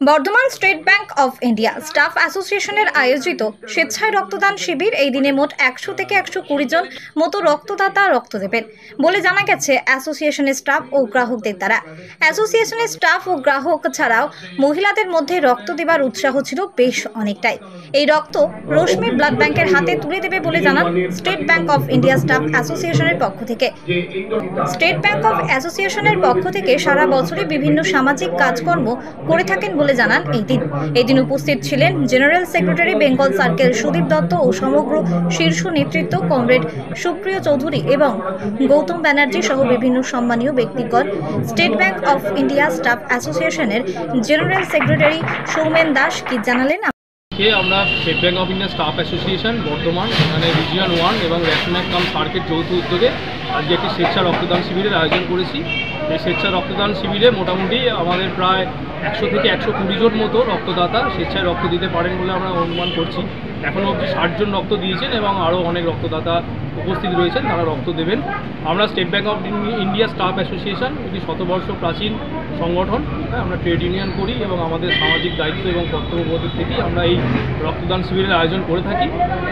Bardhaman state bank of India staff অ্যাসোসিয়েশনের আয়োজিত স্বেচ্ছায় রক্তদান শিবির এই দিনে মোট 100 থেকে 120 জন মতো রক্তদাতা রক্ত দেবেন বলে জানা গেছে অ্যাসোসিয়েশনের স্টাফ ও গ্রাহকদের দ্বারা। অ্যাসোসিয়েশনের স্টাফ ও গ্রাহক ছাড়াও মহিলাদের মধ্যে রক্ত দেবার উৎসাহ ছিল বেশ অনেকটাই। এই রক্ত রশ্মি ব্লাড ব্যাংকের হাতে তুলে দেবে বলে জানান state bank of India staff অ্যাসোসিয়েশনের পক্ষ থেকে। স্টেট ব্যাংক অফ অ্যাসোসিয়েশনের পক্ষ থেকে সারা বছরে বিভিন্ন সামাজিক কাজকর্ম করে থাকেন বলে জানান এই দিন উপস্থিত ছিলেন general secretary Bengal circle Sudip Dutta ও সমগ্র শীর্ষ নেতৃত্ব কমরেড সুপ্রিয় চৌধুরী এবং গৌতম ব্যানার্জি সহ বিভিন্ন সম্মানীয় ব্যক্তিগণ। State bank of India staff অ্যাসোসিয়েশনের জেনারেল সেক্রেটারি সৌমেন দাস কি জানালেন। আমরা state bank of India staff association Bardhaman এখানে রিজিয়ন 1 এবং রেশনাক কাম সার্কেল যৌথ উদ্যোগে আজকে একটি স্বেচ্ছা রক্তদান শিবিরের আয়োজন করেছি। এই স্বেচ্ছা রক্তদান শিবিরে মোটামুটি আমাদের প্রায় 100 থেকে 120 জন মতো রক্তদাতা স্বেচ্ছায় রক্ত দিতে পারেন বলে আমরা অনুমান করছি। এখনও অবধি 60 জন রক্ত দিয়েছেন এবং আরও অনেক রক্তদাতা উপস্থিত রয়েছেন, তারা রক্ত দেবেন। আমরা state bank of India staff association একটি শতবর্ষ প্রাচীন সংগঠন। আমরা ট্রেড ইউনিয়ন করি এবং আমাদের সামাজিক দায়িত্ব এবং কর্তব্যবোধের থেকেই আমরা এই রক্তদান শিবিরের আয়োজন করে থাকি।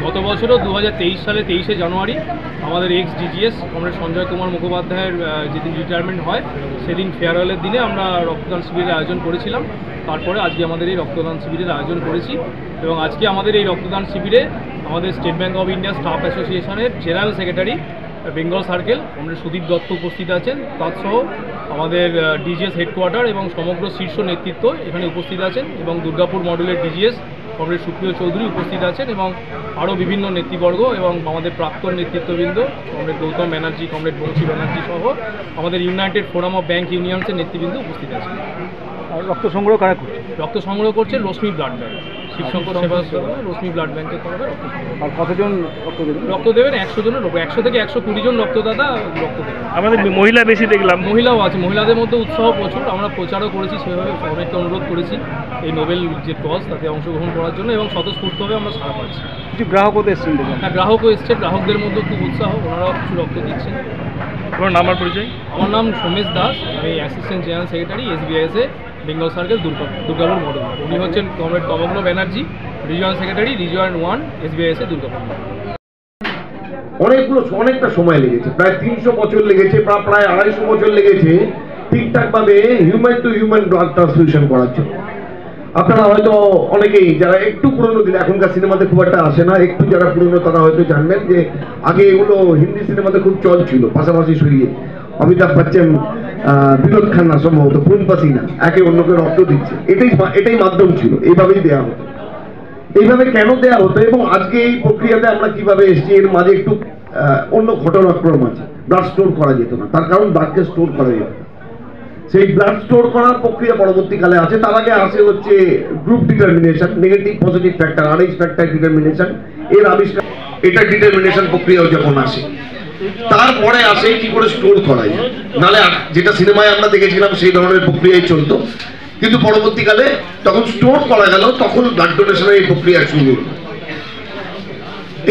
গত বছরও 2023 সালে 23শে জানুয়ারি আমাদের x DGS comrade Sanjay Kumar মুখোপাধ্যায়ের যেদিন রিটায়ারমেন্ট হয় সেদিন ফেয়ারওয়েলের দিনে আমরা রক্তদান শিবিরের আয়োজন করেছিলাম। তারপরে আজকে আমাদের এই রক্তদান শিবিরের আয়োজন করেছি এবং আজকে আমাদের এই রক্তদান শিবিরে আমাদের state bank of India staff অ্যাসোসিয়েশনের জেনারেল সেক্রেটারি বেঙ্গল সার্কেল আমাদের সুদীপ দত্ত উপস্থিত আছেন, তৎসহ আমাদের ডিজিএস হেডকোয়ার্টার এবং সমগ্র শীর্ষ নেতৃত্ব এখানে উপস্থিত আছেন এবং দুর্গাপুর মডেলের ডিজিএস কমরেড সুপ্রিয় চৌধুরী উপস্থিত আছেন এবং আরও বিভিন্ন নেতৃবর্গ এবং আমাদের প্রাক্তন নেতৃত্ববৃন্দ কমরেড গৌতম ব্যানার্জি, কমরেড বংশী ব্যানার্জি সহ আমাদের ইউনাইটেড ফোরাম অফ ব্যাংক ইউনিয়নসের নেতৃবৃন্দ উপস্থিত আছেন। আর রক্ত সংগ্রহ কারা করছে? রক্ত সংগ্রহ করছে রশ্মি ব্লাড ব্যাংক, শিবশঙ্কর সেবা রশ্মি ব্লাড ব্যাংকের তরফে রক্ত সংগ্রহ। আর কতজন রক্ত দেবেন? 100 জনের উপর, 100 থেকে 120 জন রক্তদাতা রক্ত দেবেন। আমাদের মহিলা বেশি দেখলাম। মহিলাও আছে, মহিলাদের মধ্যে উৎসাহ প্রচুর। আমরা প্রচারও করেছি, সেভাবে সবাইকে অনুরোধ করেছি এই নোবেল যে কজ তাতে অংশগ্রহণ করার জন্য এবং স্বতঃস্ফূর্তভাবে আমরা সাড়া পাচ্ছি। কিছু গ্রাহকও এসেছেন দেখলাম। হ্যাঁ, গ্রাহকও এসছে, গ্রাহকদের মধ্যে খুব উৎসাহ, ওনারাও কিছু রক্ত দিচ্ছেন। তোমার নাম আর পরিচয়? আমার নাম সোমেশ দাস, আমি assistant general secretary SBISA Bengal circle Durgapur model. উনি হচ্ছেন কমরেড কমগ্ন Banerjee, region secretary region 1 SBISA Durgapur. অনেকটা সময় লেগেছে, প্রায় 300 বছর লেগেছে, প্রায় 250 বছর লেগেছে ঠিকঠাকভাবে human two human blood transfusion করার জন্য। আপনারা হয়তো অনেকেই যারা একটু পুরনো দিন, এখনকার সিনেমাতে খুব একটা আসে না, একটু যারা পুরনো তারা হয়তো জানবেন যে আগে এগুলো হিন্দি সিনেমাতে খুব চল ছিল, পাশাপাশি শুয়ে অমিতাভ বচ্চন, বিনোদ খান্না সম্ভবত খুন পাসিনা একে অন্যকে রক্ত দিচ্ছে, এটাই মাধ্যম ছিল, এইভাবেই দেওয়া হতো। এইভাবে কেন দেওয়া হতো এবং আজকে এই প্রক্রিয়াতে আমরা কিভাবে এসেছি, এর মাঝে একটু অন্য ঘটনাক্রম আছে। ব্লাড স্টোর করা যেত না, তার কারণ ব্লাডকে স্টোর করা যেত না। সেই ব্লাড স্টোর করার প্রক্রিয়া পরবর্তীকালে আছে। তার আগে আসে হচ্ছে group determination, negative positive factor, RH factor determination, এর আবিষ্কার, এটা ডিটারমিনেশন প্রক্রিয়াও যখন আসে, তারপরে আসে কি করে স্টোর করা যায়। নাহলে যেটা সিনেমায় আমরা দেখেছিলাম সেই ধরনের প্রক্রিয়াই চলতো, কিন্তু পরবর্তীকালে তখন স্টোর করা গেল, তখন ব্লাড ডোনেশনের এই প্রক্রিয়া শুরু হলো।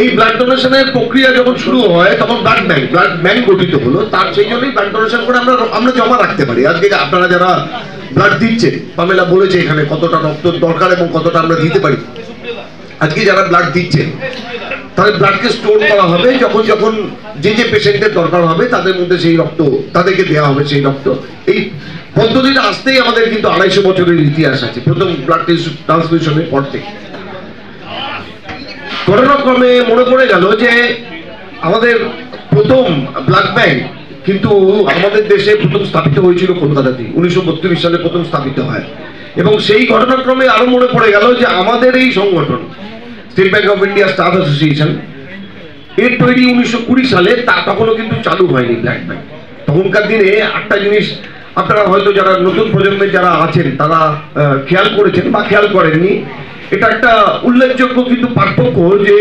এই ব্লাড ডোনেশনের প্রক্রিয়া যখন শুরু হয় তখন ব্লাড ব্যাংক গঠিত হলো। তার সেই জন্যই ব্লাড ডোনেশন করে আমরা জমা রাখতে পারি। আজকে আপনারা যারা ব্লাড দিচ্ছেন, পামেলা বলেছে এখানে কতটা রক্ত দরকার এবং কতটা আমরা দিতে পারি। আজকে যারা ব্লাড দিচ্ছেন তাদের ব্লাডকে স্টোর করা হবে, যখন যে পেশেন্টের দরকার হবে তাদের মধ্যে সেই রক্ত তাদেরকে দেওয়া হবে। সেই রক্ত, এই পদ্ধতিটা আসতেই আমাদের কিন্তু 250 বছরের ইতিহাস আছে, প্রথম ব্লাড ট্রান্সফিউশনের পর থেকে। ঘটনাক্রমে মনে পড়ে গেল যে আমাদের প্রথম ব্লাড ব্যাংক কিন্তু আমাদের দেশে প্রথম স্থাপিত হয়েছিল কলকাতাতে, 1932 সালে প্রথম স্থাপিত হয়। এবং সেই ঘটনাক্রমে আরো মনে পড়ে গেল যে আমাদের এই সংগঠন state bank of India staff association এর তৈরি 1920 সালে, তা তখনও কিন্তু চালু হয়নি ব্লাড ব্যাংক। তখনকার দিনে একটা জিনিস আপনারা হয়তো যারা নতুন প্রজন্মের যারা আছেন তারা খেয়াল করেছেন বা খেয়াল করেননি, এটা একটা উল্লেখযোগ্য কিন্তু পার্থক্য যে